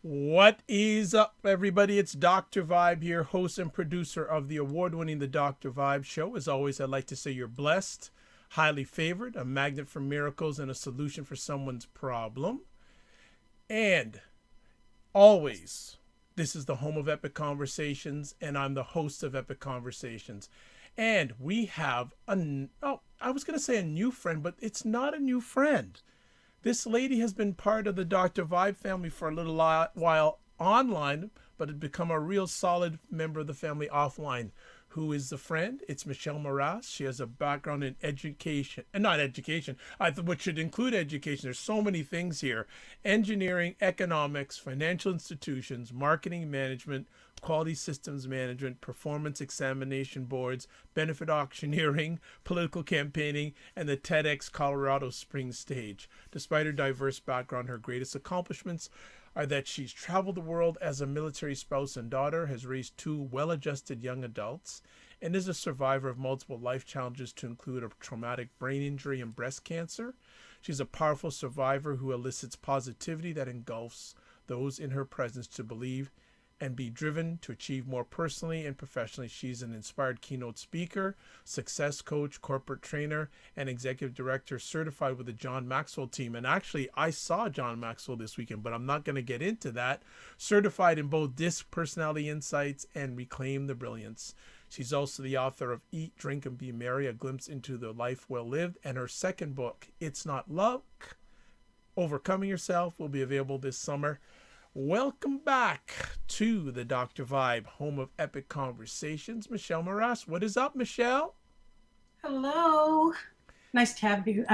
What is up, everybody? It's Dr. Vibe here, host and producer of the award-winning The Dr. Vibe Show. As always, I'd like to say you're blessed, highly favored, a magnet for miracles, and a solution for someone's problem. And always, this is the home of Epic Conversations, and I'm the host of Epic Conversations. And we have I was going to say a new friend, but it's not a new friend. This lady has been part of the Dr. Vibe family for a little while online, but had become a real solid member of the family offline. Who is the friend? It's Michelle Morass. She has a background in education, and not education, which should include education. There's so many things here: engineering, economics, financial institutions, marketing management, quality systems management, performance examination boards, benefit auctioneering, political campaigning, and the TEDx Colorado Springs stage. Despite her diverse background, her greatest accomplishments are that she's traveled the world as a military spouse and daughter, has raised two well-adjusted young adults, and is a survivor of multiple life challenges to include a traumatic brain injury and breast cancer. She's a powerful survivor who elicits positivity that engulfs those in her presence to believe and be driven to achieve more personally and professionally. She's an inspired keynote speaker, success coach, corporate trainer, and executive director certified with the John Maxwell team. And actually, I saw John Maxwell this weekend, but I'm not going to get into that. Certified in both DISC personality insights and Reclaim the Brilliance. She's also the author of Eat, Drink, and Be Merry, A Glimpse into the Life Well Lived. And her second book, It's Not Luck, Overcoming Yourself, will be available this summer. Welcome back to the Dr. Vibe, home of epic conversations. Michelle Morass, what is up, Michelle? Hello. Nice to have you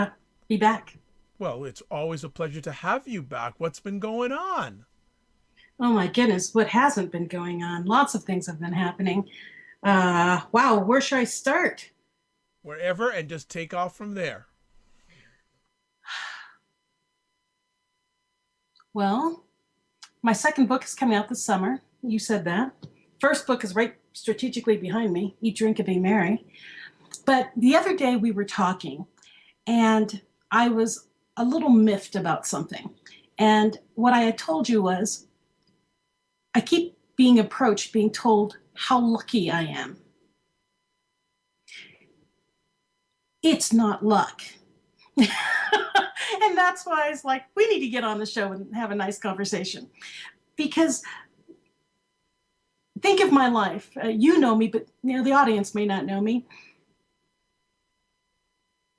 be back. Well, it's always a pleasure to have you back. What's been going on? Oh my goodness, what hasn't been going on? Lots of things have been happening. Wow, where should I start? Wherever, and just take off from there. Well, my second book is coming out this summer. You said that. First book is right strategically behind me, Eat, Drink, and Be Merry. But the other day we were talking, and I was a little miffed about something. And what I had told you was, I keep being approached, being told how lucky I am. It's not luck. And that's why it's like, we need to get on the show and have a nice conversation. Because think of my life. You know me, but the audience may not know me.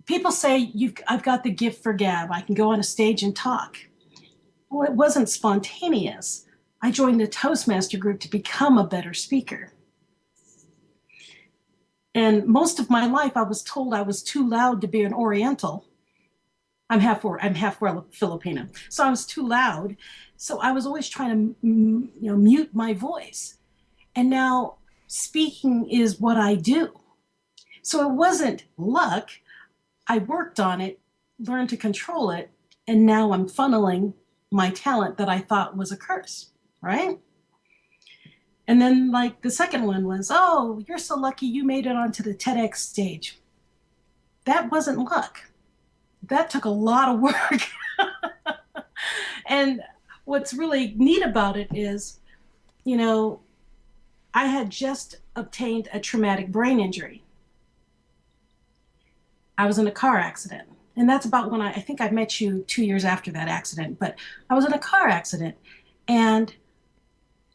People say I've got the gift for gab. I can go on a stage and talk. Well, it wasn't spontaneous. I joined a Toastmaster group to become a better speaker. And most of my life, I was told I was too loud to be an Oriental. I'm half Filipino, so I was too loud. So I was always trying to, mute my voice. And now speaking is what I do. So it wasn't luck. I worked on it, learned to control it, and now I'm funneling my talent that I thought was a curse, right? And then like the second one was, oh, you're so lucky you made it onto the TEDx stage. That wasn't luck. That took a lot of work. And what's really neat about it is, I had just obtained a traumatic brain injury. I was in a car accident. And that's about when I think I met you 2 years after that accident, but I was in a car accident. And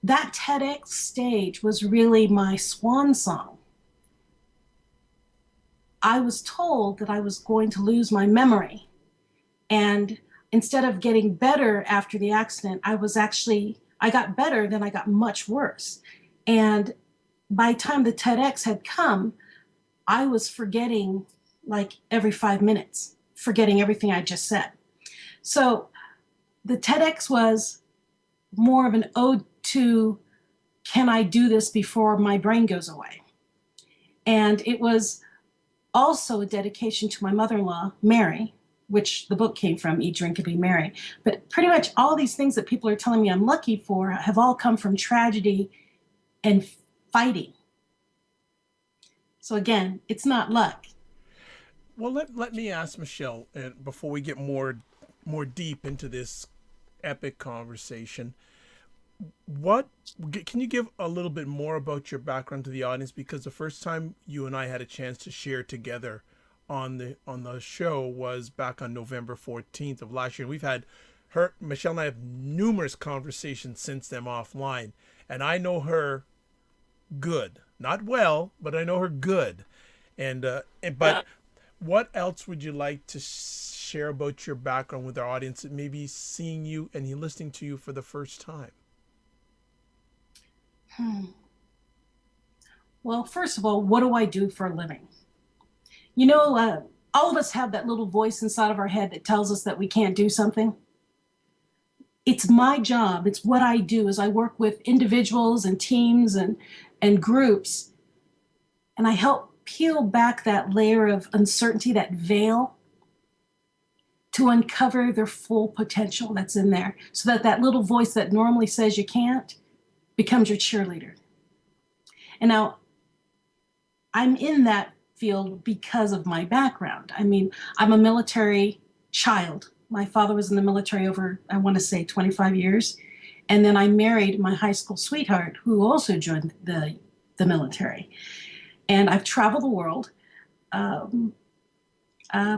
that TEDx stage was really my swan song. I was told that I was going to lose my memory. And instead of getting better after the accident, I got better, then I got much worse. And by the time the TEDx had come, I was forgetting like every 5 minutes, forgetting everything I just said. So the TEDx was more of an ode to, can I do this before my brain goes away? And it was also a dedication to my mother-in-law, Mary, which the book came from, Eat, Drink, and Be Merry. But pretty much all these things that people are telling me I'm lucky for have all come from tragedy and fighting. So again, it's not luck. Well, let me ask Michelle, and before we get more deep into this epic conversation, What can you give a little bit more about your background to the audience? Because the first time you and I had a chance to share together on the show was back on November 14th of last year. We've had her Michelle and I have numerous conversations since then offline, and I know her good, not well, but I know her good. But what else would you like to share about your background with our audience that may be seeing you and listening to you for the first time? Hmm. Well, first of all, what do I do for a living? You know, all of us have that little voice inside of our head that tells us that we can't do something. It's my job. It's what I do is I work with individuals and teams and groups, and I help peel back that layer of uncertainty, that veil, to uncover their full potential that's in there so that that little voice that normally says you can't becomes your cheerleader. And now I'm in that field because of my background. I mean, I'm a military child. My father was in the military over, I want to say, 25 years. And then I married my high school sweetheart, who also joined the military. And I've traveled the world. Um, uh,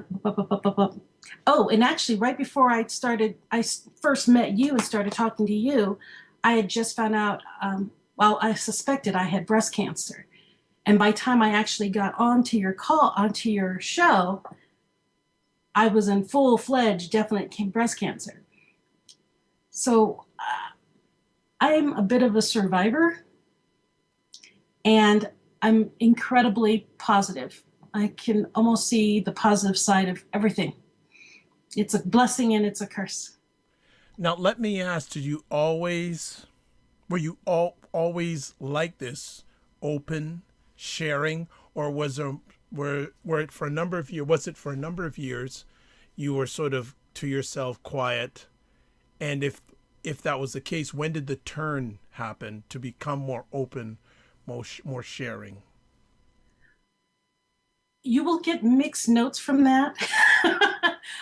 oh, and actually, right before I first met you and started talking to you, I had just found out, well, I suspected I had breast cancer. And by the time I actually got onto your show, I was in full-fledged, definite breast cancer. So I'm a bit of a survivor, and I'm incredibly positive. I can almost see the positive side of everything. It's a blessing and it's a curse. Now, let me ask: did you always were you always like this, open, sharing, or were it for a number of years? Was it for a number of years you were sort of to yourself, quiet? And if that was the case, when did the turn happen to become more open, more sharing? You will get mixed notes from that.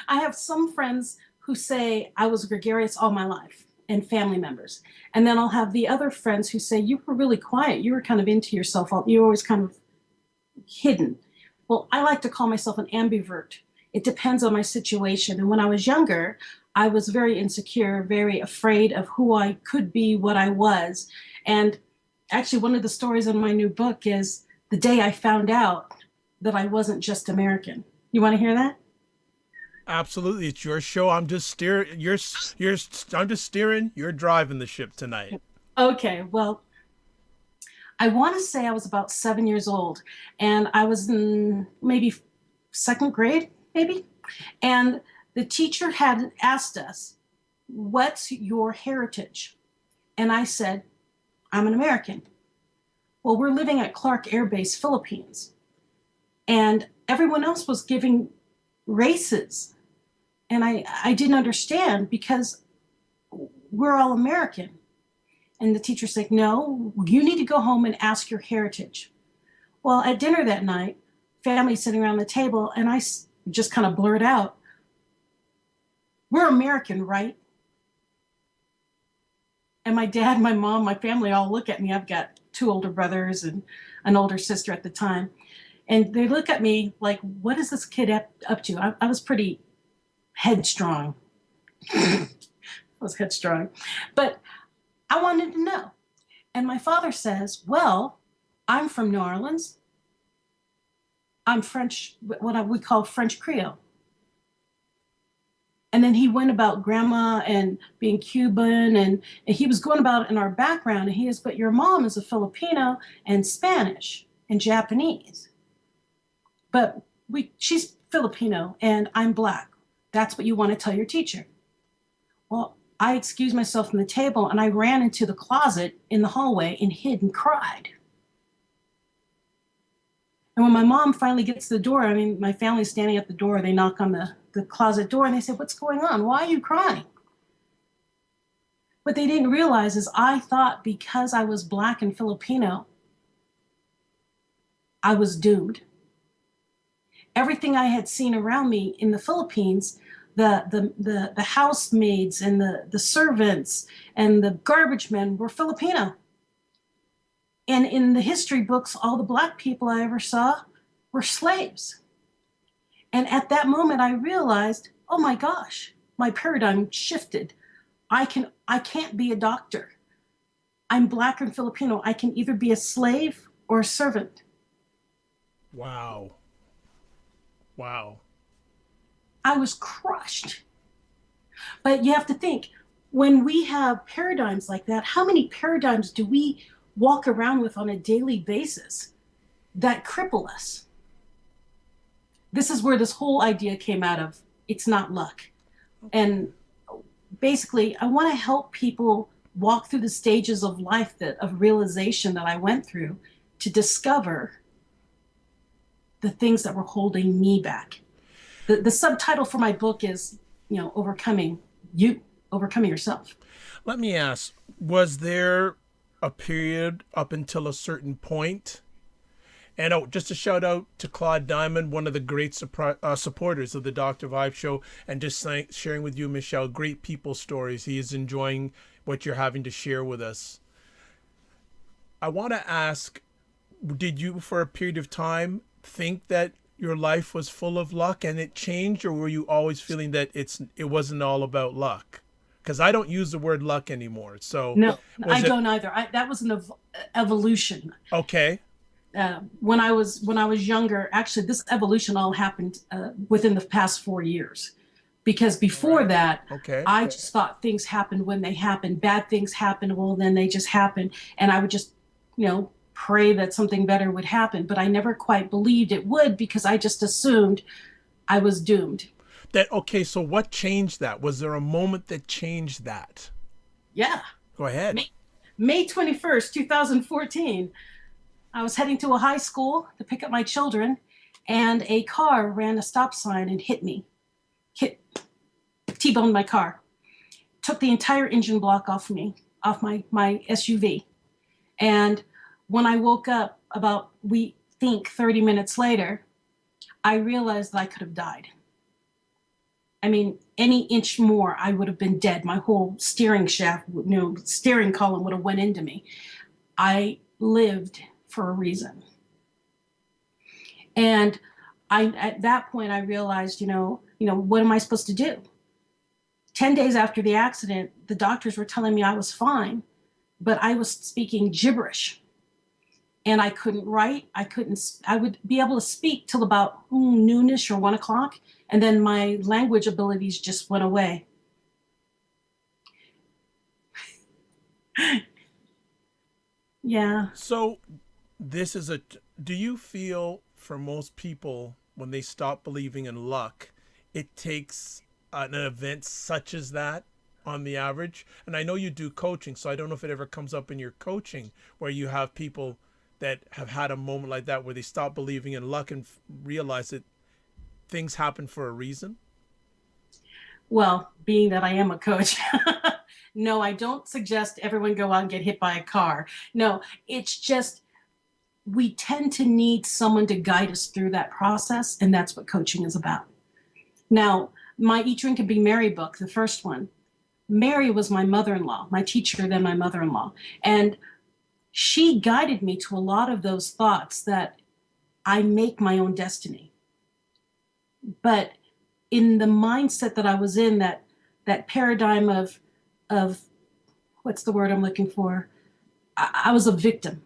I have some friends who say I was gregarious all my life and family members. And then I'll have the other friends who say you were really quiet. You were kind of into yourself. You were always kind of hidden. Well, I like to call myself an ambivert. It depends on my situation. And when I was younger, I was very insecure, very afraid of who I could be, what I was. And actually, one of the stories in my new book is the day I found out that I wasn't just American. You want to hear that? Absolutely, it's your show. I'm just steering. I'm just steering. You're driving the ship tonight. Okay, well, I want to say I was about 7 years old, and I was in maybe second grade, maybe. And the teacher had asked us, "What's your heritage?" And I said, "I'm an American." Well, we're living at Clark Air Base, Philippines, and everyone else was giving races. And I didn't understand because we're all American. And the teacher said, "No, you need to go home and ask your heritage." Well, at dinner that night, family sitting around the table, and I just kind of blurred out, "We're American, right?" And my dad, my mom, my family all look at me. I've got two older brothers and an older sister at the time. And they look at me like, what is this kid up to? I was pretty headstrong. I was headstrong. But I wanted to know. And my father says, "Well, I'm from New Orleans. I'm French, what we call French Creole." And then he went about grandma and being Cuban, and he was going about in our background. And he is, "But your mom is a Filipino and Spanish and Japanese. But she's Filipino and I'm Black. That's what you want to tell your teacher." Well, I excused myself from the table and I ran into the closet in the hallway and hid and cried. And when my mom finally gets to the door, I mean, my family's standing at the door, they knock on the closet door and they said, "What's going on? Why are you crying?" What they didn't realize is I thought because I was Black and Filipino, I was doomed. Everything I had seen around me in the Philippines, The housemaids and the servants and the garbage men were Filipino. And in the history books, all the Black people I ever saw were slaves. And at that moment, I realized, oh my gosh, my paradigm shifted. I can't be a doctor. I'm Black and Filipino. I can either be a slave or a servant. Wow. Wow. I was crushed. But you have to think, when we have paradigms like that, how many paradigms do we walk around with on a daily basis that cripple us? This is where this whole idea came out of. It's not luck. And basically, I want to help people walk through the stages of life of realization that I went through to discover the things that were holding me back. The subtitle for my book is, overcoming yourself. Let me ask, was there a period up until a certain point? And just a shout out to Claude Diamond, one of the great supporters of the Dr. Vibe Show, and just sharing with you, Michelle, great people stories. He is enjoying what you're having to share with us. I want to ask, did you, for a period of time, think that your life was full of luck and it changed, or were you always feeling that it wasn't all about luck? Because I don't use the word luck anymore. So no, I don't either. That was an evolution. Okay. When I was younger, actually, this evolution all happened within the past 4 years. Because before that, I just thought things happened when they happened. Bad things happened, well, then they just happened. And I would just, pray that something better would happen. But I never quite believed it would, because I just assumed I was doomed. So what changed that? Was there a moment that changed that? Yeah. Go ahead. May 21st, 2014. I was heading to a high school to pick up my children, and a car ran a stop sign and hit me. T-boned my car. Took the entire engine block off my SUV. And when I woke up about, we think, 30 minutes later, I realized that I could have died. I mean, any inch more, I would have been dead. My whole steering shaft, steering column would have went into me. I lived for a reason. And at that point, I realized, what am I supposed to do? 10 days after the accident, the doctors were telling me I was fine, but I was speaking gibberish. And I couldn't write. I would be able to speak till about noonish or 1 o'clock. And then my language abilities just went away. Yeah. So do you feel for most people, when they stop believing in luck, it takes an event such as that on the average? And I know you do coaching, so I don't know if it ever comes up in your coaching where you have people that have had a moment like that where they stop believing in luck and realize that things happen for a reason. Well, being that I am a coach, no, I don't suggest everyone go out and get hit by a car. No, it's just, we tend to need someone to guide us through that process, and that's what coaching is about. Now, my Eat, Drink, and Be Merry book, the first one, Mary was my mother-in-law, my teacher, then my mother-in-law. And she guided me to a lot of those thoughts that I make my own destiny. But in the mindset that I was in, that paradigm of what's the word I'm looking for? I was a victim.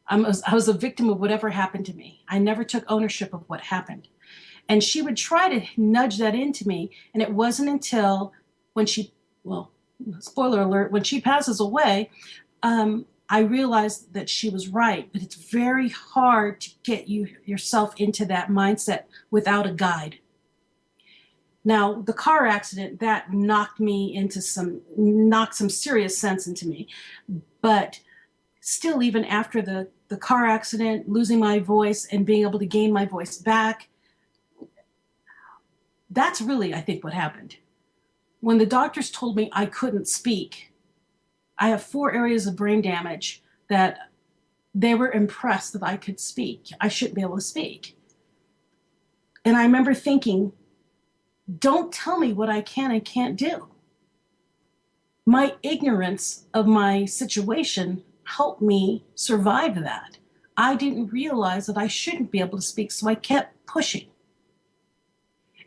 I was a victim of whatever happened to me. I never took ownership of what happened. And she would try to nudge that into me. And it wasn't until when spoiler alert, when she passes away, I realized that she was right. But it's very hard to get yourself into that mindset without a guide. Now, the car accident, that knocked some serious sense into me. But still, even after the car accident, losing my voice and being able to gain my voice back, that's really, I think, what happened. When the doctors told me I couldn't speak, I have 4 areas of brain damage that they were impressed that I could speak. I shouldn't be able to speak. And I remember thinking, Don't tell me what I can and can't do. My ignorance of my situation helped me survive that. I didn't realize that I shouldn't be able to speak, so I kept pushing.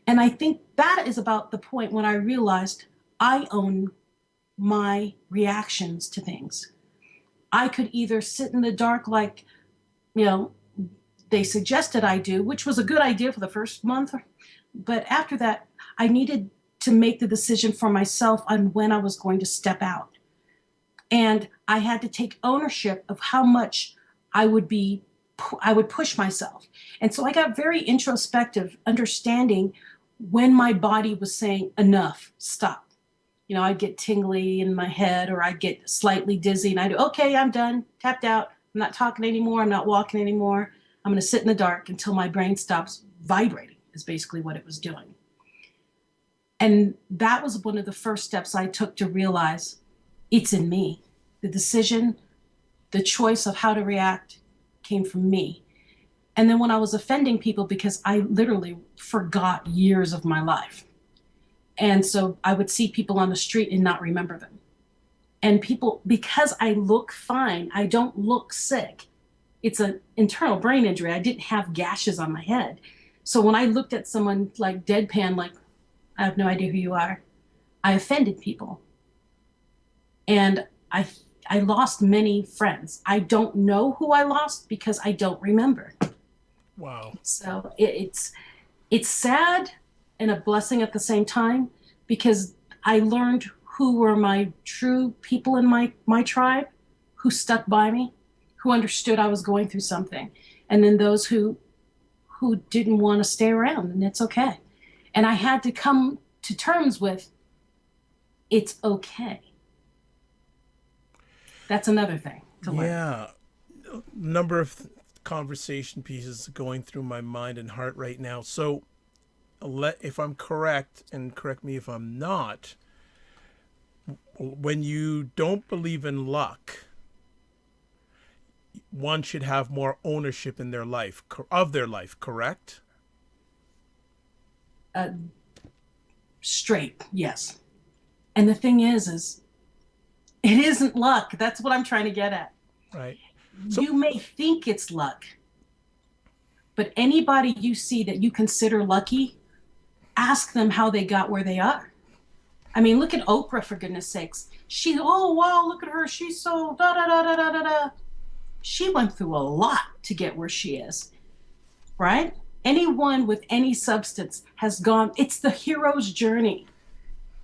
And I think that is about the point when I realized I own my reactions to things. I could either sit in the dark like, you know, they suggested I do, which was a good idea for the first month. But after that, I needed to make the decision for myself on when I was going to step out. And I had to take ownership of how much I would push myself. And so I got very introspective, understanding when my body was saying, enough, stop. You know, I'd get tingly in my head, or I'd get slightly dizzy, and I'd do, okay, I'm done, tapped out. I'm not talking anymore. I'm not walking anymore. I'm going to sit in the dark until my brain stops vibrating, is basically what it was doing. And that was one of the first steps I took to realize it's in me. The decision, the choice of how to react came from me. And then when I was offending people, because I literally forgot years of my life. And so I would see people on the street and not remember them. And people, because I look fine, I don't look sick. It's an internal brain injury. I didn't have gashes on my head. So when I looked at someone like deadpan, like, I have no idea who you are, I offended people. And I lost many friends. I don't know who I lost because I don't remember. Wow. So it's sad and a blessing at the same time, because I learned who were my true people in my tribe, who stuck by me, who understood I was going through something. And then those who didn't want to stay around, and it's okay. And I had to come to terms with, it's okay. That's another thing to learn. Yeah. Number of conversation pieces going through my mind and heart right now. So if I'm correct, and correct me if I'm not, when you don't believe in luck, one should have more ownership in their life, of their life, correct? Straight, yes. And the thing is it isn't luck. That's what I'm trying to get at. Right. So, you may think it's luck, but anybody you see that you consider lucky, ask them how they got where they are. I mean, look at Oprah, for goodness sakes. Oh, wow, look at her. She's so da da da da da da da. She went through a lot to get where she is, right? Anyone with any substance has gone, it's the hero's journey.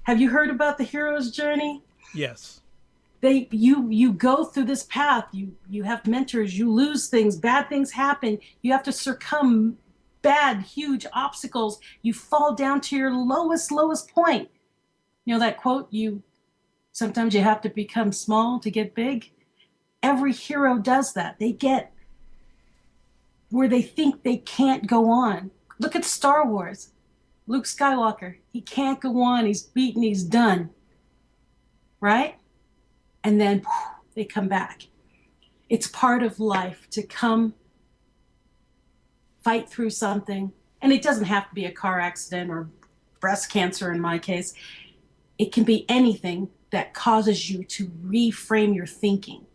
Have you heard about the hero's journey? Yes. You go through this path, you have mentors, you lose things, bad things happen, you have to succumb bad, huge obstacles, you fall down to your lowest point. You know that quote, sometimes you have to become small to get big? Every hero does that. They get where they think they can't go on. Look at Star Wars. Luke Skywalker, he can't go on, he's beaten, he's done. Right? And then they come back. It's part of life to come fight through something. And it doesn't have to be a car accident or breast cancer in my case. It can be anything that causes you to reframe your thinking,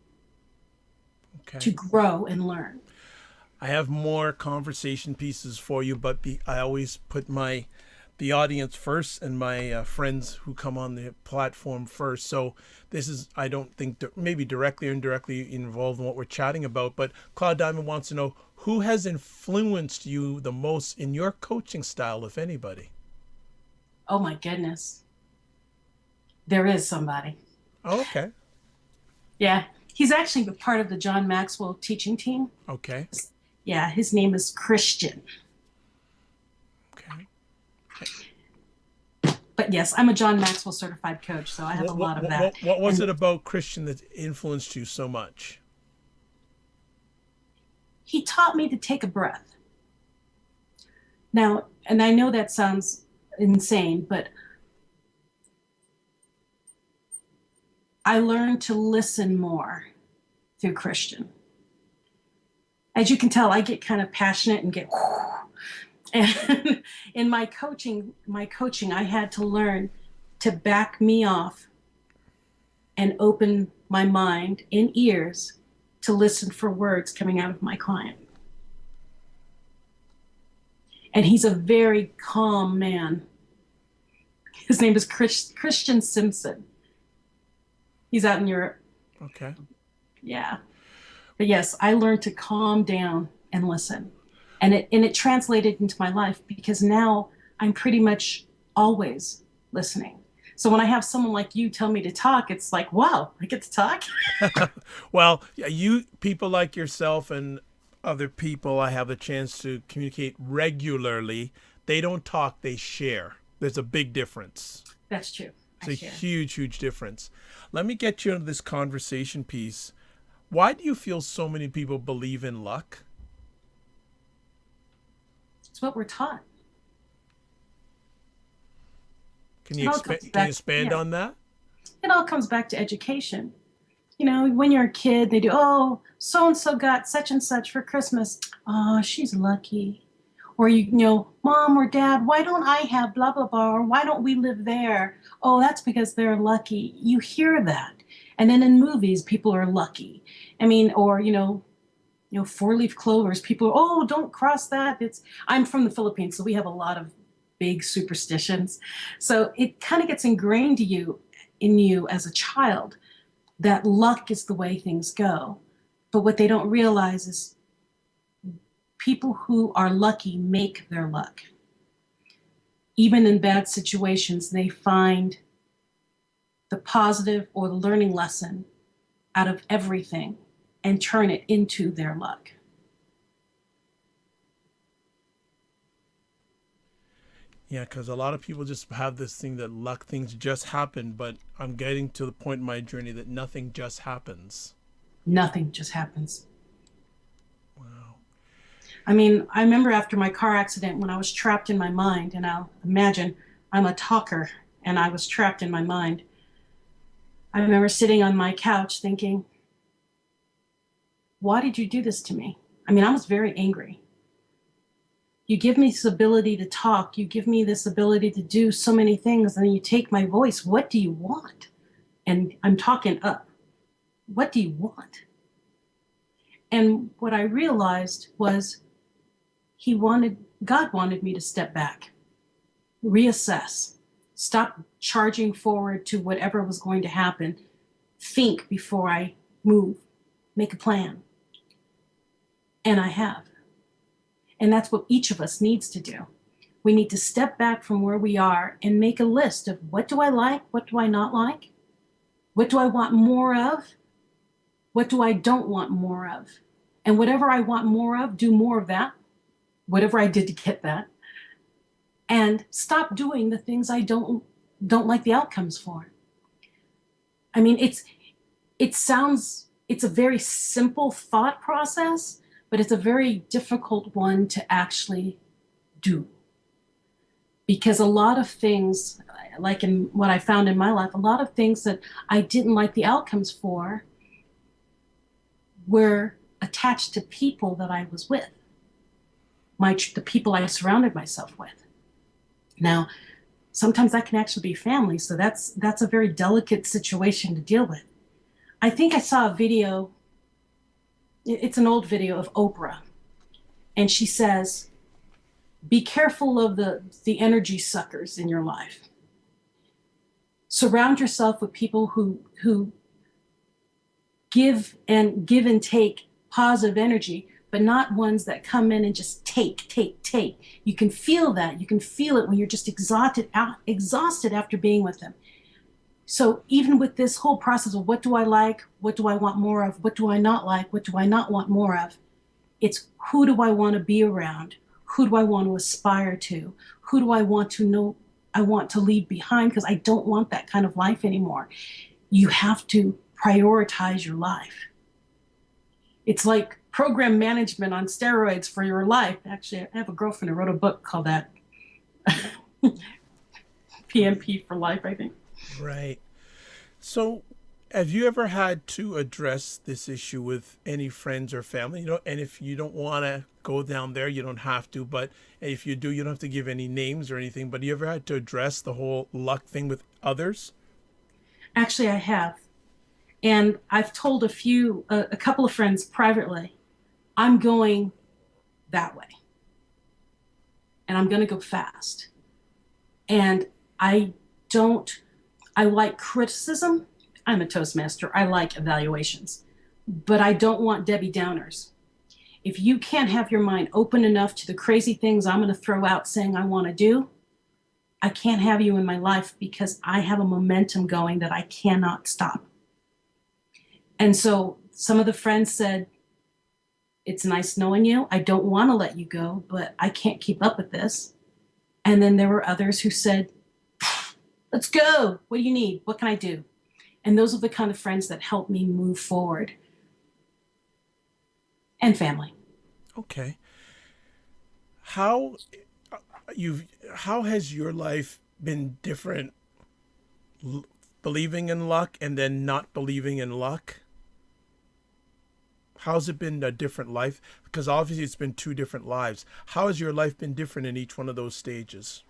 to grow and learn. I have more conversation pieces for you, but I always put the audience first and my friends who come on the platform first. So this is, I don't think, maybe directly or indirectly involved in what we're chatting about, but Claude Diamond wants to know, who has influenced you the most in your coaching style, if anybody? Oh my goodness. There is somebody. Oh, okay. Yeah. He's actually a part of the John Maxwell teaching team. Okay. Yeah. His name is Christian. Okay. But yes, I'm a John Maxwell certified coach, so I have a lot of that. What was it about Christian that influenced you so much? He taught me to take a breath. Now, and I know that sounds insane, but I learned to listen more through Christian. As you can tell, I get kind of passionate and And in my coaching, I had to learn to back me off and open my mind and ears to listen for words coming out of my client. And he's a very calm man. His name is Christian Simpson. He's out in Europe. Okay. Yeah. But yes, I learned to calm down and listen. And it translated into my life, because now I'm pretty much always listening. So when I have someone like you tell me to talk, it's like, wow, I get to talk. Well, yeah, you people like yourself and other people I have the chance to communicate regularly, they don't talk, they share. There's a big difference. That's true. It's a huge, huge difference. Let me get you into this conversation piece. Why do you feel so many people believe in luck? It's what we're taught. Can you expand on that? It all comes back to education. You know, when you're a kid, they do, oh, so-and-so got such and such for Christmas. Oh, she's lucky. Or, you know, mom or dad, why don't I have blah, blah, blah, or why don't we live there? Oh, that's because they're lucky. You hear that. And then in movies, people are lucky. I mean, or, you know, four-leaf clovers, people are, oh, don't cross that. I'm from the Philippines, so we have a lot of big superstitions. So it kind of gets ingrained in you as a child that luck is the way things go. But what they don't realize is people who are lucky make their luck. Even in bad situations, they find the positive or the learning lesson out of everything and turn it into their luck. Yeah, because a lot of people just have this thing that luck, things just happen, but I'm getting to the point in my journey that nothing just happens. Nothing just happens. Wow. I mean, I remember after my car accident when I was trapped in my mind, and I'll imagine I'm a talker and I was trapped in my mind. I remember sitting on my couch thinking, why did you do this to me? I mean, I was very angry. You give me this ability to talk. You give me this ability to do so many things, and then you take my voice. What do you want? And I'm talking up. What do you want? And what I realized was God wanted me to step back, reassess, stop charging forward to whatever was going to happen, think before I move, make a plan. And I have. And that's what each of us needs to do. We need to step back from where we are and make a list of what do I like, what do I not like, what do I want more of, what do I don't want more of. And whatever I want more of, do more of that, whatever I did to get that, and stop doing the things I don't like the outcomes for. I mean, it's a very simple thought process, but it's a very difficult one to actually do. Because a lot of things, like in what I found in my life, a lot of things that I didn't like the outcomes for were attached to people that I was with, the people I surrounded myself with. Now, sometimes that can actually be family, so that's a very delicate situation to deal with. I think I saw a video. It's an old video of Oprah, and she says, be careful of the energy suckers in your life. Surround yourself with people who give and take positive energy, but not ones that come in and just take. You can feel that. You can feel it when you're just exhausted after being with them. So even with this whole process of what do I like, what do I want more of, what do I not like, what do I not want more of, it's who do I want to be around, who do I want to aspire to, who do I want to know I want to leave behind, because I don't want that kind of life anymore. You have to prioritize your life. It's like program management on steroids for your life. Actually, I have a girlfriend who wrote a book called that. PMP for life, I think. Right. So Have you ever had to address this issue with any friends or family? You know, and if you don't want to go down there, you don't have to. But if you do, you don't have to give any names or anything. But you ever had to address the whole luck thing with others? Actually, I have. And I've told a couple of friends privately, I'm going that way and I'm going to go fast. And I don't, I like criticism. I'm a Toastmaster. I like evaluations, but I don't want Debbie Downers. If you can't have your mind open enough to the crazy things I'm going to throw out saying I want to do, I can't have you in my life because I have a momentum going that I cannot stop. And so some of the friends said, it's nice knowing you. I don't want to let you go, but I can't keep up with this. And then there were others who said, let's go. What do you need? What can I do? And those are the kind of friends that help me move forward. And family. Okay. How how has your life been different believing in luck and then not believing in luck? How's it been a different life? Because obviously it's been two different lives. How has your life been different in each one of those stages?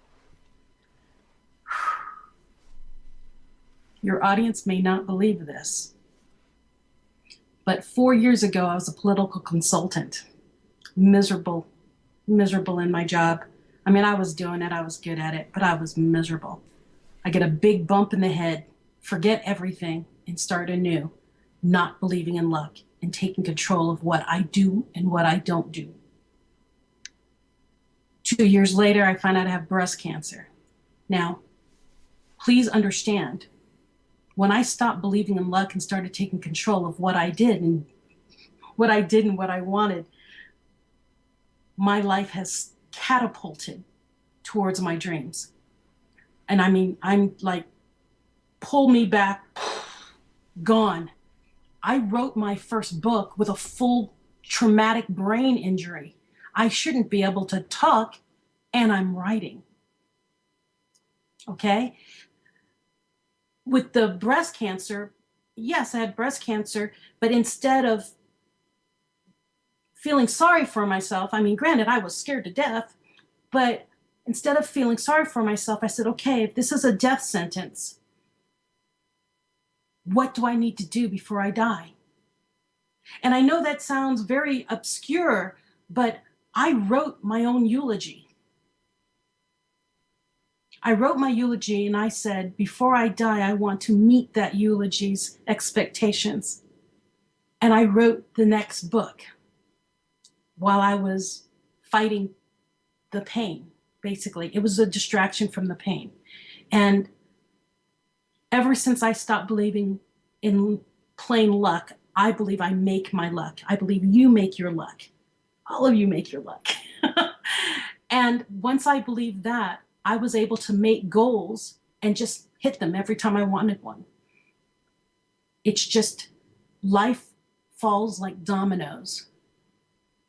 Your audience may not believe this, but 4 years ago, I was a political consultant. Miserable in my job. I mean, I was doing it, I was good at it, but I was miserable. I get a big bump in the head, forget everything, and start anew, not believing in luck and taking control of what I do and what I don't do. 2 years later, I find out I have breast cancer. Now, please understand, when I stopped believing in luck and started taking control of what I did and what I wanted, my life has catapulted towards my dreams. And I mean, I'm like, pull me back, gone. I wrote my first book with a full traumatic brain injury. I shouldn't be able to talk, and I'm writing. Okay? With the breast cancer, yes, I had breast cancer, but instead of feeling sorry for myself, I mean, granted, I was scared to death, but instead of feeling sorry for myself, I said, okay, if this is a death sentence, what do I need to do before I die? And I know that sounds very obscure, but I wrote my own eulogy. I wrote my eulogy and I said, before I die, I want to meet that eulogy's expectations. And I wrote the next book while I was fighting the pain, basically. It was a distraction from the pain. And ever since I stopped believing in plain luck, I believe I make my luck. I believe you make your luck. All of you make your luck. And once I believed that, I was able to make goals and just hit them every time I wanted one. It's just life falls like dominoes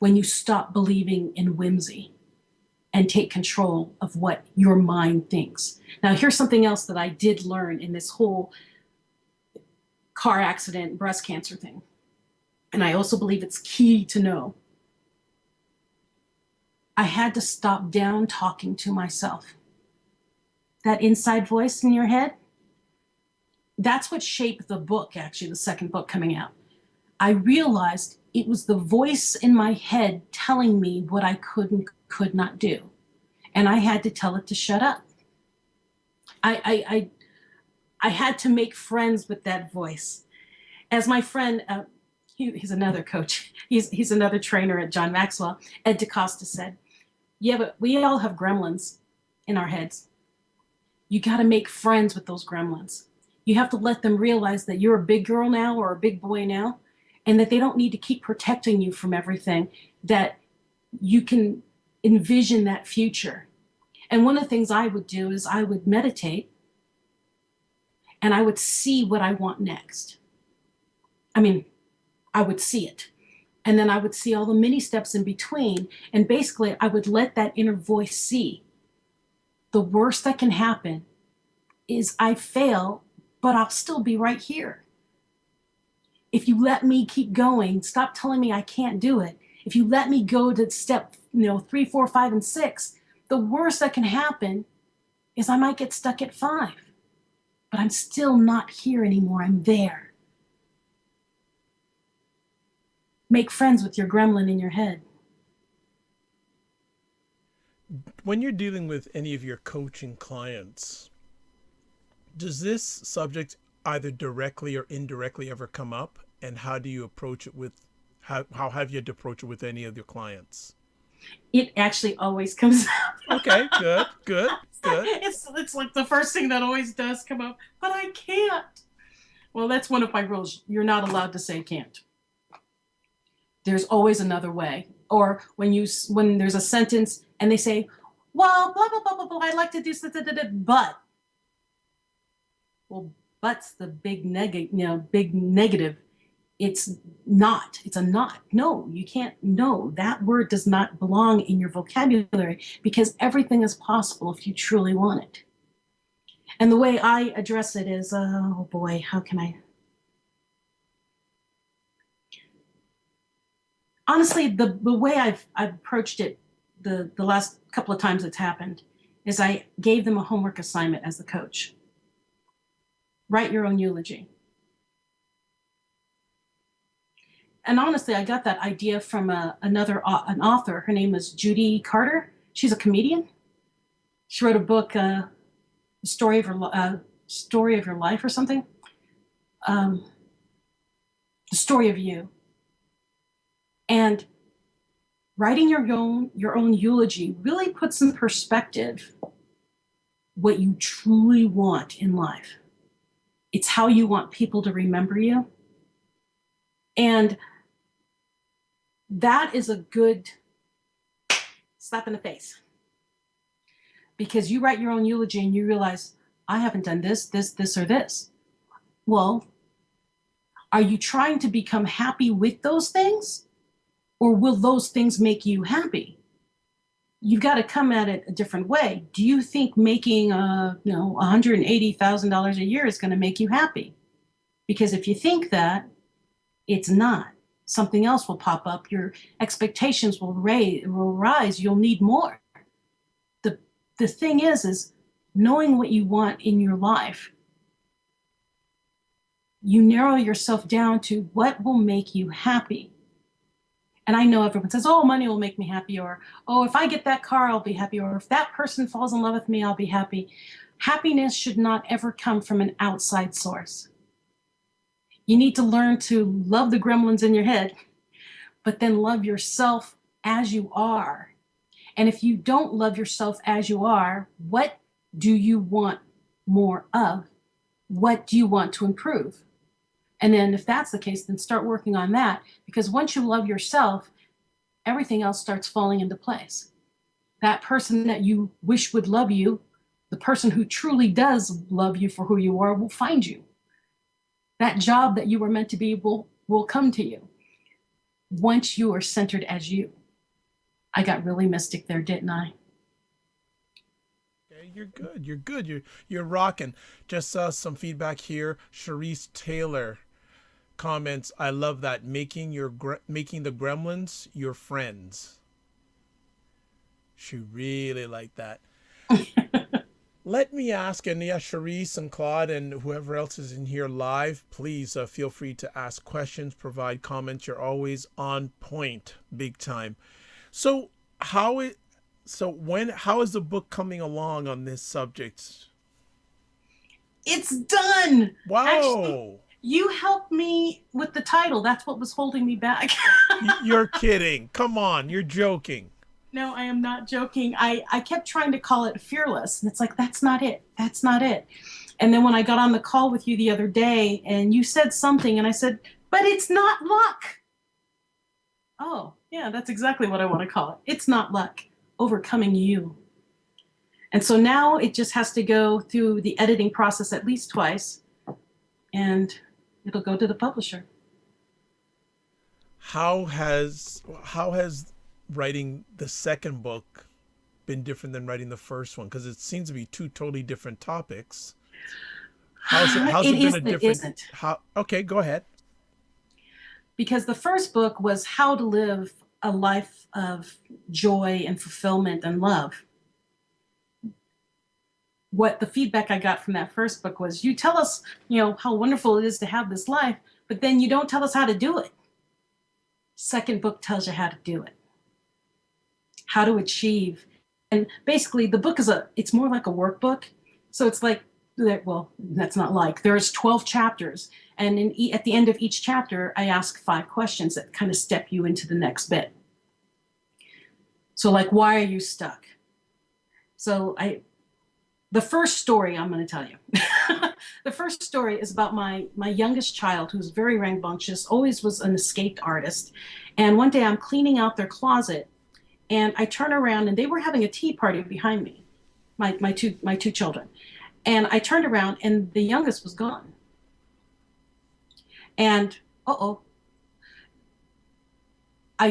when you stop believing in whimsy and take control of what your mind thinks. Now, here's something else that I did learn in this whole car accident, breast cancer thing. And I also believe it's key to know. I had to stop down talking to myself. That inside voice in your head, that's what shaped the book, actually, the second book coming out. I realized it was the voice in my head telling me what I could not do. And I had to tell it to shut up. I had to make friends with that voice. As my friend, he's another coach, he's another trainer at John Maxwell, Ed DeCosta said, yeah, but we all have gremlins in our heads. You got to make friends with those gremlins. You have to let them realize that you're a big girl now or a big boy now, and that they don't need to keep protecting you from everything, that you can envision that future. And one of the things I would do is I would meditate and I would see what I want next. I mean, I would see it. And then I would see all the mini steps in between. And basically, I would let that inner voice see. The worst that can happen is I fail, but I'll still be right here. If you let me keep going, stop telling me I can't do it. If you let me go to step, 3, 4, 5, and 6, the worst that can happen is I might get stuck at 5, but I'm still not here anymore. I'm there. Make friends with your gremlin in your head. When you're dealing with any of your coaching clients, does this subject either directly or indirectly ever come up? And how do you approach it with, how have you had to approach it with any of your clients? It actually always comes up. Okay, good, good, good. It's like the first thing that always does come up, but I can't. Well, that's one of my rules. You're not allowed to say can't. There's always another way. Or when there's a sentence and they say, well, blah, blah, blah, blah, blah, I'd like to do, but. Well, but's the big negative. It's not. It's a not. No, you can't. No, that word does not belong in your vocabulary because everything is possible if you truly want it. And the way I address it is, oh boy, how can I? Honestly, the way I've approached it the last couple of times it's happened is I gave them a homework assignment as the coach. Write your own eulogy. And honestly, I got that idea from an author. Her name is Judy Carter. She's a comedian. She wrote a book, story of your life or something. The story of you. And writing your own eulogy really puts in perspective what you truly want in life. It's how you want people to remember you. And that is a good slap in the face. Because you write your own eulogy and you realize, I haven't done this, or this. Well, are you trying to become happy with those things? Or will those things make you happy? You've got to come at it a different way. Do you think making $180,000 a year is going to make you happy? Because if you think that, it's not. Something else will pop up. Your expectations will rise. You'll need more. The thing is knowing what you want in your life, you narrow yourself down to what will make you happy. And I know everyone says, oh, money will make me happy, or, oh, if I get that car, I'll be happy, or if that person falls in love with me, I'll be happy. Happiness should not ever come from an outside source. You need to learn to love the gremlins in your head, but then love yourself as you are. And if you don't love yourself as you are, what do you want more of? What do you want to improve? And then if that's the case, then start working on that. Because once you love yourself, everything else starts falling into place. That person that you wish would love you, the person who truly does love you for who you are, will find you. That job that you were meant to be will come to you once you are centered as you. I got really mystic there, didn't I? Okay, you're good. You're good. You're rocking. Just some feedback here. Charisse Taylor comments, I love that, making the gremlins your friends. She really liked that. Let me ask, and yeah, Charisse and Claude and whoever else is in here live, please feel free to ask questions, provide comments. You're always on point, big time. So how is the book coming along on this subject? It's done. Wow. Actually, you helped me with the title. That's what was holding me back. You're kidding. Come on, you're joking. No, I am not joking. I kept trying to call it Fearless, and it's like, that's not it. That's not it. And then when I got on the call with you the other day, and you said something, and I said, but it's not luck. Oh, yeah, that's exactly what I want to call it. It's not luck. Overcoming you. And so now it just has to go through the editing process at least twice, and it'll go to the publisher. How has writing the second book been different than writing the first one? Because it seems to be two totally different topics. How's it been a different? It isn't. Okay, go ahead. because the first book was how to live a life of joy and fulfillment and love. What the feedback I got from that first book was, you tell us, how wonderful it is to have this life, but then you don't tell us how to do it. Second book tells you how to do it, how to achieve. And basically the book it's more like a workbook. So it's like, well, that's not like, there's 12 chapters. And at the end of each chapter, I ask 5 questions that kind of step you into the next bit. So like, why are you stuck? So the first story I'm going to tell you. The first story is about my youngest child, who's very rambunctious, always was an escaped artist. And one day I'm cleaning out their closet, and I turn around, and they were having a tea party behind me, my two children. And I turned around, and the youngest was gone. And I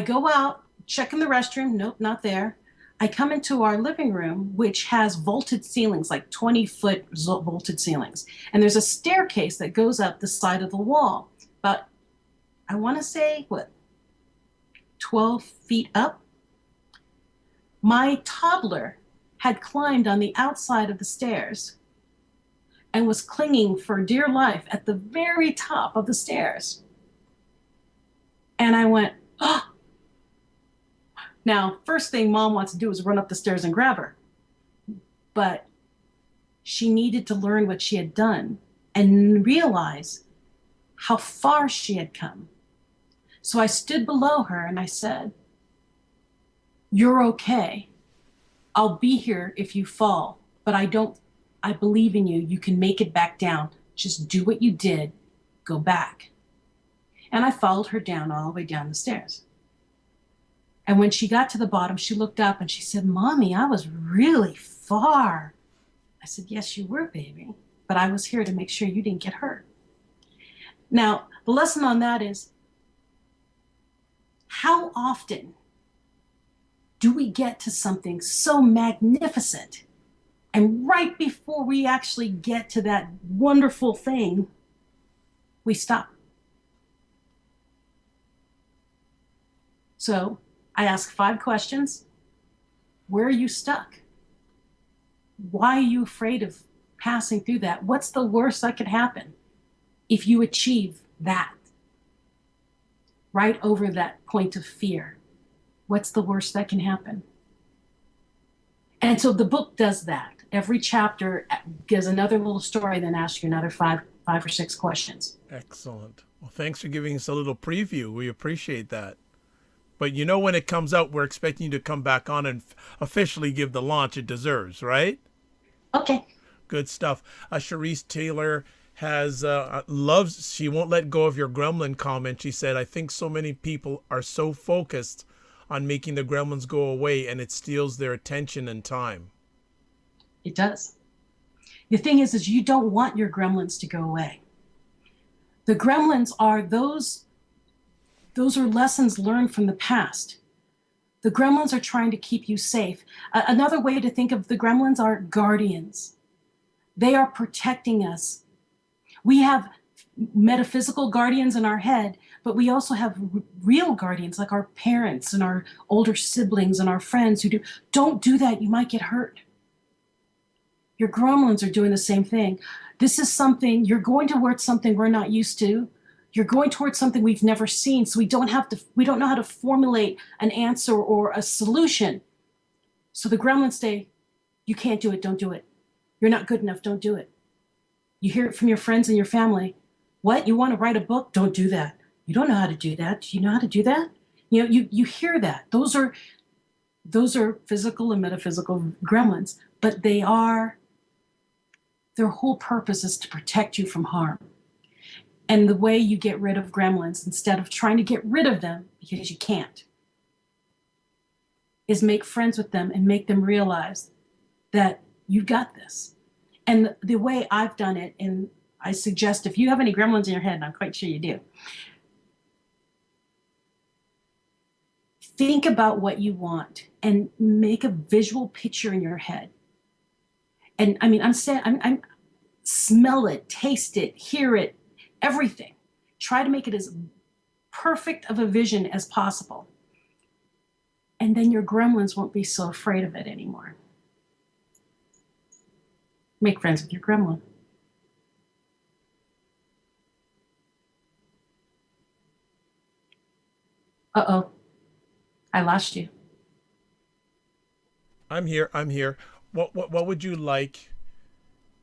go out, check in the restroom. Nope, not there. I come into our living room, which has vaulted ceilings, like 20-foot vaulted ceilings. And there's a staircase that goes up the side of the wall, about, I want to say, 12 feet up. My toddler had climbed on the outside of the stairs and was clinging for dear life at the very top of the stairs. And I went, oh. Now, first thing mom wants to do is run up the stairs and grab her. But she needed to learn what she had done and realize how far she had come. So I stood below her and I said, you're okay. I'll be here if you fall, but I believe in you. You can make it back down. Just do what you did. Go back. And I followed her down all the way down the stairs. And when she got to the bottom, she looked up and she said, Mommy, I was really far. I said, yes, you were, baby, but I was here to make sure you didn't get hurt. Now, the lesson on that is, how often do we get to something so magnificent, and right before we actually get to that wonderful thing, we stop? So I ask 5 questions. Where are you stuck? Why are you afraid of passing through that? What's the worst that could happen if you achieve that? Right over that point of fear. What's the worst that can happen? And so the book does that. Every chapter gives another little story, then asks you another five or six questions. Excellent. Well, thanks for giving us a little preview. We appreciate that. But when it comes out, we're expecting you to come back on and officially give the launch it deserves, right? Okay. Good stuff. Sharice Taylor has she won't let go of your gremlin comment. She said, I think so many people are so focused on making the gremlins go away, and it steals their attention and time. It does. The thing is you don't want your gremlins to go away. The gremlins are those are lessons learned from the past. The gremlins are trying to keep you safe. Another way to think of the gremlins are guardians. They are protecting us. We have metaphysical guardians in our head, but we also have real guardians, like our parents and our older siblings and our friends who don't do that, you might get hurt. Your gremlins are doing the same thing. This is something, you're going towards something we're not used to. You're going towards something we've never seen, so we don't know how to formulate an answer or a solution. So the gremlins say, you can't do it, don't do it. You're not good enough, don't do it. You hear it from your friends and your family. What, you want to write a book? Don't do that. You don't know how to do that. Do you know how to do that? You hear that. Those are physical and metaphysical gremlins, but their whole purpose is to protect you from harm. And the way you get rid of gremlins, instead of trying to get rid of them, because you can't, is make friends with them and make them realize that you got this. And the way I've done it, and I suggest if you have any gremlins in your head, and I'm quite sure you do, think about what you want and make a visual picture in your head. And I mean, I'm smell it, taste it, hear it, everything. Try to make it as perfect of a vision as possible. And then your gremlins won't be so afraid of it anymore. Make friends with your gremlin. Uh-oh, I lost you. I'm here. I'm here. What would you like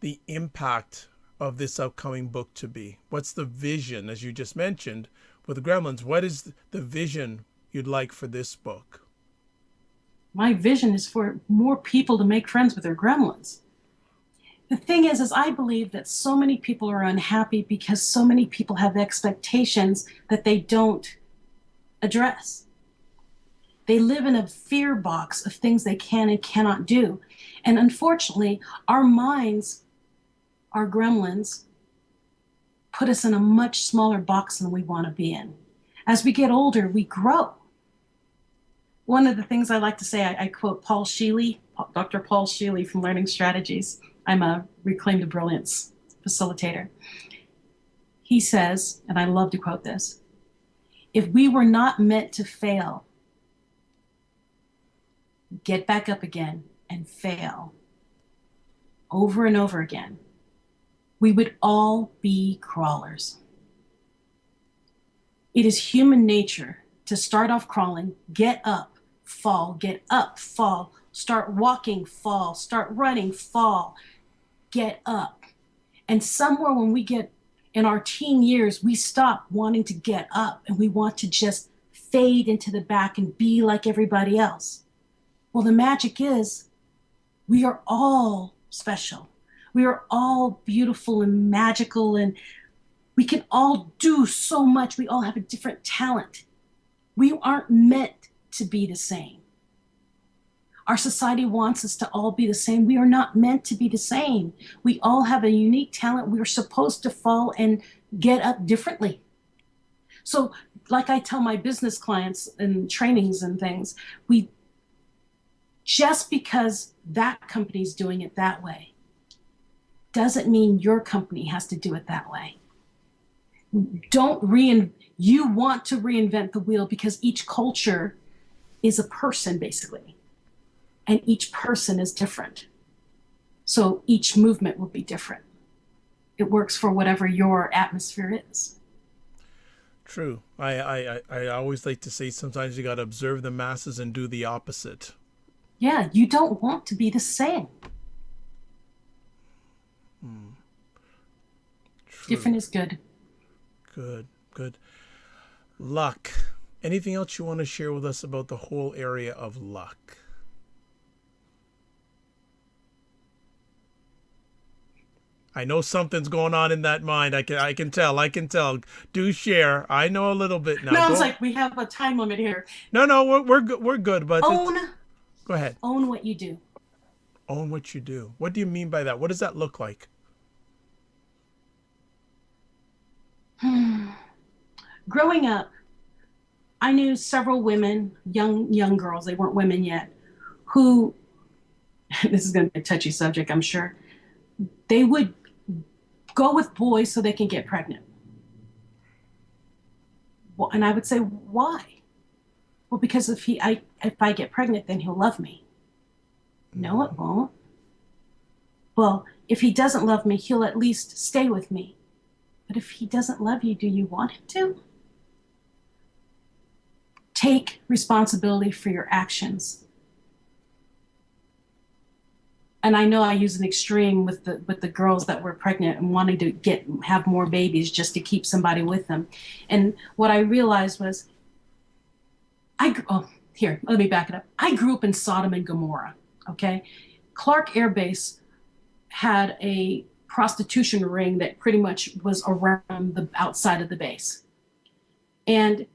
the impact of this upcoming book to be? What's the vision, as you just mentioned, with the Gremlins? What is the vision you'd like for this book? My vision is for more people to make friends with their gremlins. The thing is I believe that so many people are unhappy because so many people have expectations that they don't address. They live in a fear box of things they can and cannot do. And unfortunately, our minds, our gremlins, put us in a much smaller box than we want to be in. As we get older, we grow. One of the things I like to say, I quote Paul Sheely, Dr. Paul Sheely from Learning Strategies. I'm a Reclaim Brilliance facilitator. He says, and I love to quote this, if we were not meant to fail, get back up again and fail over and over again, we would all be crawlers. It is human nature to start off crawling, get up, fall, get up, fall, start walking, fall, start running, fall, get up. And somewhere when we get in our teen years, we stop wanting to get up and we want to just fade into the back and be like everybody else. Well, the magic is we are all special. We are all beautiful and magical, and we can all do so much. We all have a different talent. We aren't meant to be the same. Our society wants us to all be the same. We are not meant to be the same. We all have a unique talent. We are supposed to fall and get up differently. So like I tell my business clients in trainings and things, just because that company's doing it that way doesn't mean your company has to do it that way. You want to reinvent the wheel because each culture is a person, basically. And each person is different. So each movement will be different. It works for whatever your atmosphere is. True. I always like to say sometimes you got to observe the masses and do the opposite. Yeah, you don't want to be the same. True. Different is good. Good, good. Luck. Anything else you want to share with us about the whole area of luck? I know something's going on in that mind. I can tell. Do share. I know a little bit now. No, it's like we have a time limit here. No, we're good. But go ahead. Own what you do. Own what you do. What do you mean by that? What does that look like? Growing up, I knew several women, young girls, they weren't women yet, who, this is going to be a touchy subject, I'm sure, they would go with boys so they can get pregnant. Well, and I would say, why? Well, because if I get pregnant, then he'll love me. No, it won't. Well, if he doesn't love me, he'll at least stay with me. But if he doesn't love you, do you want him to? Take responsibility for your actions. And I know I use an extreme with the girls that were pregnant and wanting to have more babies just to keep somebody with them. And what I realized was, let me back it up. I grew up in Sodom and Gomorrah, okay? Clark Air Base had a prostitution ring that pretty much was around the outside of the base. And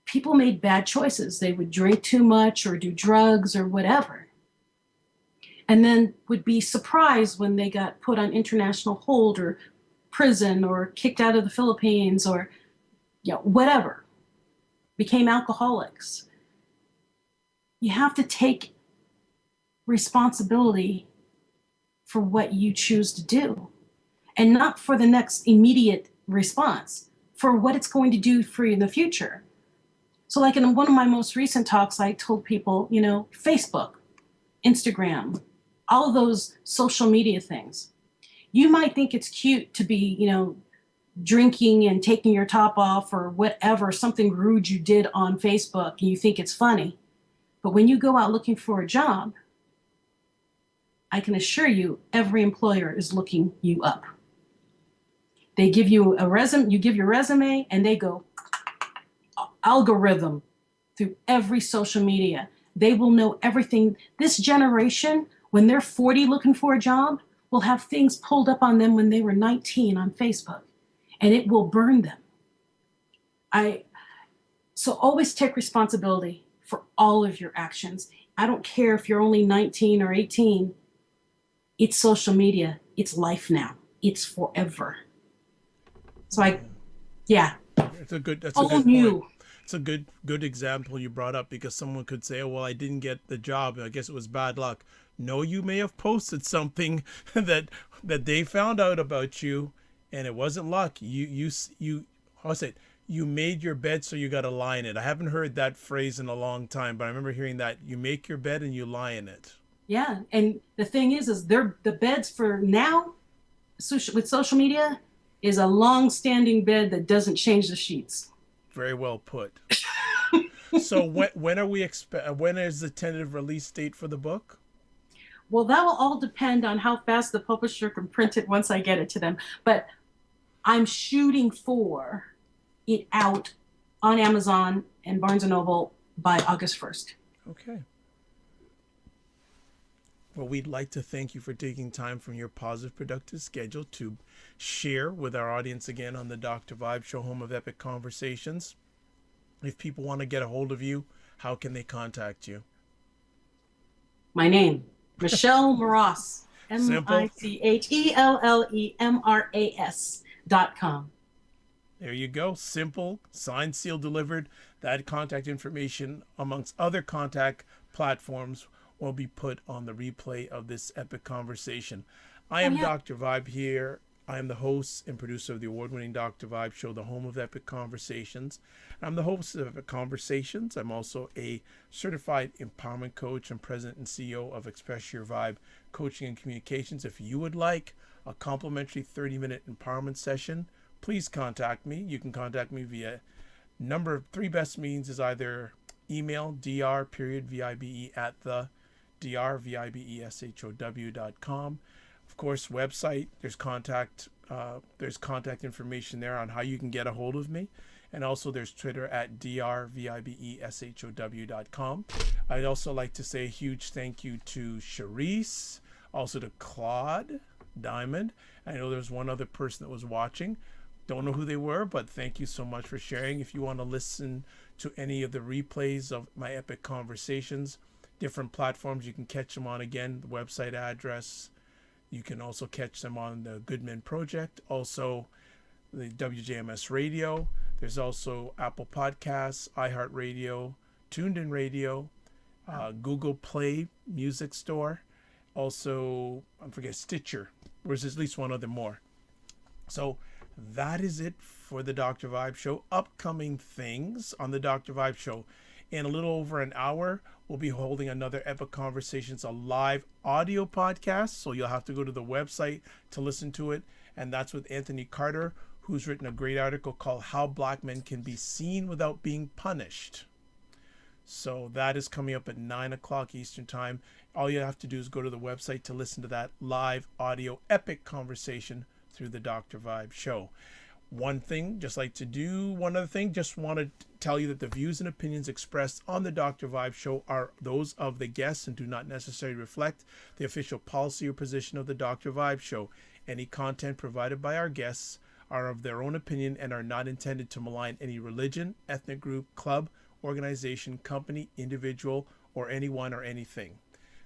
people made bad choices. They would drink too much or do drugs or whatever. And then would be surprised when they got put on international hold or prison or kicked out of the Philippines or whatever, became alcoholics. You have to take responsibility for what you choose to do, and not for the next immediate response, for what it's going to do for you in the future. So, like in one of my most recent talks, I told people, Facebook, Instagram, all of those social media things. You might think it's cute to be, drinking and taking your top off or whatever, something rude you did on Facebook, and you think it's funny. But when you go out looking for a job, I can assure you every employer is looking you up. They give you a resume, you give your resume, and they go algorithm through every social media. They will know everything. This generation, when they're 40 looking for a job, will have things pulled up on them when they were 19 on Facebook, and it will burn them. So always take responsibility for all of your actions. I don't care if you're only 19 or 18. It's social media. It's life now. It's forever. So yeah. That's a good point. It's a good example you brought up, because someone could say, oh, well, I didn't get the job. I guess it was bad luck. No, you may have posted something that they found out about you, and it wasn't luck. You how say it? You made your bed, so you got to lie in it. I haven't heard that phrase in a long time, but I remember hearing that. You make your bed and you lie in it. Yeah, and the thing is they're the beds for now with social media is a long-standing bed that doesn't change the sheets. Very well put. So when is the tentative release date for the book? Well, that will all depend on how fast the publisher can print it once I get it to them. But I'm shooting for it out on Amazon and Barnes & Noble by August 1st. Okay. Well, we'd like to thank you for taking time from your positive, productive schedule to share with our audience again on the Dr. Vibe Show, home of epic conversations. If people want to get a hold of you, how can they contact you? My name, Michelle Morass. MICHELLEMRAS.com. There you go. Simple, signed, sealed, delivered. That contact information, amongst other contact platforms, will be put on the replay of this epic conversation. I am Dr. Vibe here. I am the host and producer of the award-winning Dr. Vibe Show, the home of epic conversations. I'm the host of Epic Conversations. I'm also a certified empowerment coach and president and CEO of Express Your Vibe Coaching and Communications. If you would like a complimentary 30-minute empowerment session, please contact me. You can contact me via number of three best means is either email dr.vibe at the drvibeshow.com. Of course, website, there's contact information there on how you can get a hold of me. And also there's Twitter at drvibeshow.com. I'd also like to say a huge thank you to Charisse, also to Claude Diamond. I know there's one other person that was watching. Don't know who they were, but thank you so much for sharing. If you want to listen to any of the replays of my epic conversations, different platforms you can catch them on, again, the website address. You can also catch them on the Goodman Project, also the WJMS Radio. There's also Apple Podcasts, iHeartRadio, Tuned In Radio, Google Play Music Store, also, I forget, Stitcher. There's at least one other more. So that is it for the Dr. Vibe Show. Upcoming things on the Dr. Vibe Show. In a little over an hour, we'll be holding another Epic Conversations, a live audio podcast. So you'll have to go to the website to listen to it. And that's with Anthony Carter, who's written a great article called How Black Men Can Be Seen Without Being Punished. So that is coming up at 9 o'clock Eastern Time. All you have to do is go to the website to listen to that live audio epic conversation through the Dr. Vibe Show. One other thing, just want to tell you that the views and opinions expressed on the Dr. Vibe Show are those of the guests and do not necessarily reflect the official policy or position of the Dr. Vibe Show. Any content provided by our guests are of their own opinion and are not intended to malign any religion, ethnic group, club, organization, company, individual, or anyone or anything.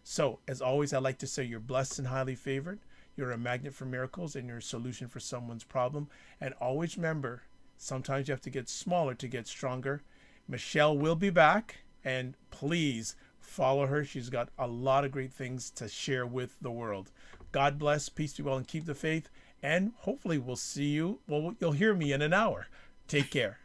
So, as always, I like to say you're blessed and highly favored. You're a magnet for miracles and you're a solution for someone's problem. And always remember, sometimes you have to get smaller to get stronger. Michelle will be back, and please follow her. She's got a lot of great things to share with the world. God bless, peace be well, and keep the faith. And hopefully we'll see you. Well, you'll hear me in an hour. Take care.